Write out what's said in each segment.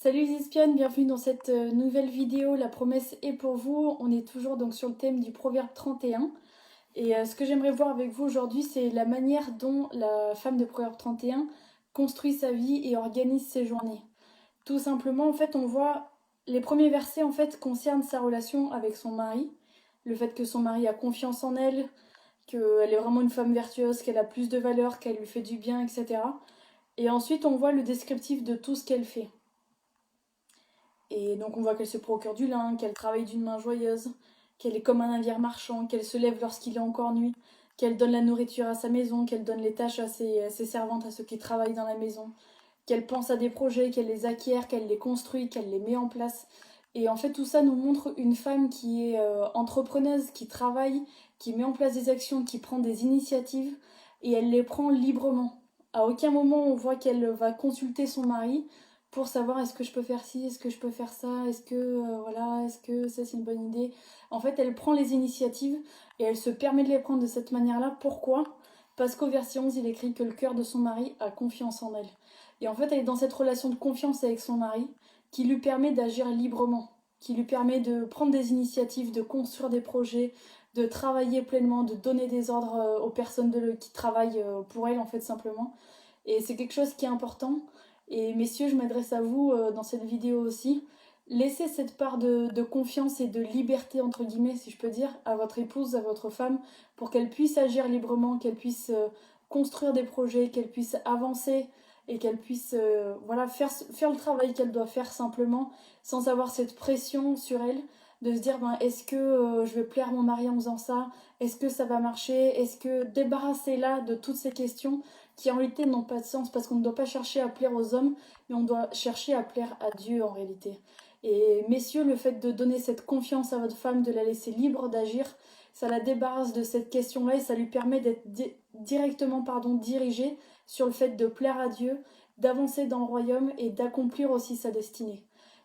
Salut les espionnes, bienvenue dans cette nouvelle vidéo. La promesse est pour vous. On est toujours donc sur le thème du proverbe 31. Et ce que j'aimerais voir avec vous aujourd'hui, c'est la manière dont la femme de proverbe 31 construit sa vie et organise ses journées. Tout simplement, en fait, on voit les premiers versets en fait concernent sa relation avec son mari, le fait que son mari a confiance en elle, qu'elle est vraiment une femme vertueuse, qu'elle a plus de valeur, qu'elle lui fait du bien, etc. Et ensuite, on voit le descriptif de tout ce qu'elle fait. Et donc on voit qu'elle se procure du lin, qu'elle travaille d'une main joyeuse, qu'elle est comme un navire marchand, qu'elle se lève lorsqu'il est encore nuit, qu'elle donne la nourriture à sa maison, qu'elle donne les tâches à ses servantes, à ceux qui travaillent dans la maison, qu'elle pense à des projets, qu'elle les acquiert, qu'elle les construit, qu'elle les met en place. Et en fait tout ça nous montre une femme qui est entrepreneuse, qui travaille, qui met en place des actions, qui prend des initiatives, et elle les prend librement. À aucun moment on voit qu'elle va consulter son mari pour savoir est-ce que je peux faire ci, est-ce que je peux faire ça, est-ce que voilà, est-ce que ça c'est une bonne idée. En fait, elle prend les initiatives et elle se permet de les prendre de cette manière-là. Pourquoi? Parce qu'au verset 11, il écrit que le cœur de son mari a confiance en elle. Et en fait, elle est dans cette relation de confiance avec son mari qui lui permet d'agir librement, qui lui permet de prendre des initiatives, de construire des projets, de travailler pleinement, de donner des ordres aux personnes qui travaillent pour elle, en fait, simplement. Et c'est quelque chose qui est important. Et messieurs, je m'adresse à vous dans cette vidéo aussi. Laissez cette part de confiance et de liberté, entre guillemets, si je peux dire, à votre épouse, à votre femme, pour qu'elle puisse agir librement, qu'elle puisse construire des projets, qu'elle puisse avancer et qu'elle puisse voilà, faire le travail qu'elle doit faire simplement, sans avoir cette pression sur elle, de se dire ben, est-ce que je vais plaire mon mari en faisant ça? Est-ce que ça va marcher? Est-ce que débarrassez-la de toutes ces questions qui en réalité n'ont pas de sens parce qu'on ne doit pas chercher à plaire aux hommes, mais on doit chercher à plaire à Dieu en réalité. Et messieurs, le fait de donner cette confiance à votre femme, de la laisser libre d'agir, ça la débarrasse de cette question-là et ça lui permet d'être directement dirigée sur le fait de plaire à Dieu, d'avancer dans le royaume et d'accomplir aussi sa destinée.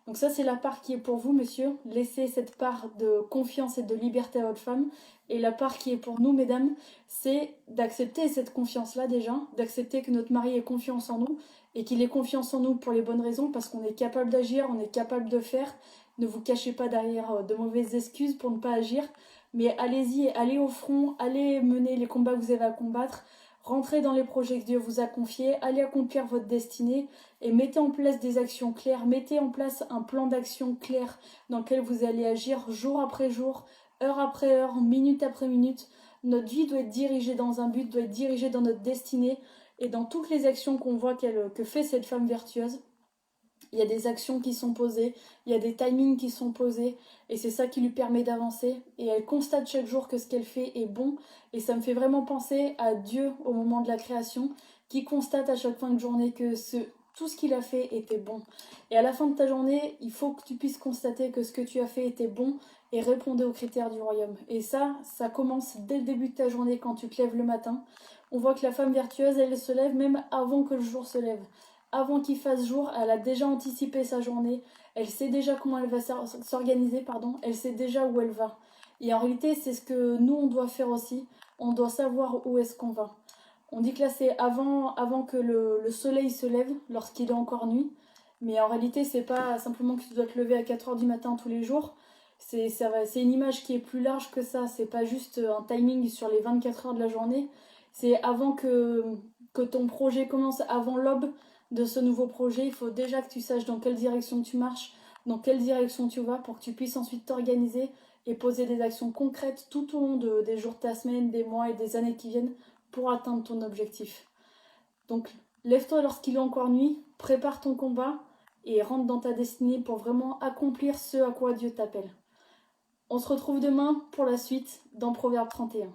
Donc ça, c'est la part qui est pour vous, monsieur. Laissez cette part de confiance et de liberté à votre femme. Et la part qui est pour nous, mesdames, c'est d'accepter cette confiance-là déjà, d'accepter que notre mari ait confiance en nous et qu'il ait confiance en nous pour les bonnes raisons, parce qu'on est capable d'agir, on est capable de faire. Ne vous cachez pas derrière de mauvaises excuses pour ne pas agir, mais allez-y, allez au front, allez mener les combats que vous avez à combattre, rentrez dans les projets que Dieu vous a confiés, allez accomplir votre destinée et mettez en place des actions claires, mettez en place un plan d'action clair dans lequel vous allez agir jour après jour, heure après heure, minute après minute. Notre vie doit être dirigée dans un but, doit être dirigée dans notre destinée et dans toutes les actions qu'on voit que fait cette femme vertueuse. Il y a des actions qui sont posées, il y a des timings qui sont posés, et c'est ça qui lui permet d'avancer. Et elle constate chaque jour que ce qu'elle fait est bon, et ça me fait vraiment penser à Dieu au moment de la création, qui constate à chaque fin de journée que tout ce qu'il a fait était bon. Et à la fin de ta journée, il faut que tu puisses constater que ce que tu as fait était bon et répondait aux critères du royaume. Et ça commence dès le début de ta journée quand tu te lèves le matin. On voit que la femme vertueuse, elle se lève même avant que le jour se lève. Avant qu'il fasse jour, elle a déjà anticipé sa journée, elle sait déjà comment elle va s'organiser, elle sait déjà où elle va. Et en réalité, c'est ce que nous, on doit faire aussi. On doit savoir où est-ce qu'on va. On dit que là, c'est avant que le soleil se lève, lorsqu'il est encore nuit. Mais en réalité, c'est pas simplement que tu dois te lever à 4 heures du matin tous les jours. C'est une image qui est plus large que ça. C'est pas juste un timing sur les 24 heures de la journée. C'est avant que ton projet commence, avant l'aube de ce nouveau projet. Il faut déjà que tu saches dans quelle direction tu marches, dans quelle direction tu vas pour que tu puisses ensuite t'organiser et poser des actions concrètes tout au long des jours de ta semaine, des mois et des années qui viennent pour atteindre ton objectif. Donc lève-toi lorsqu'il est encore nuit, prépare ton combat et rentre dans ta destinée pour vraiment accomplir ce à quoi Dieu t'appelle. On se retrouve demain pour la suite dans Proverbe 31.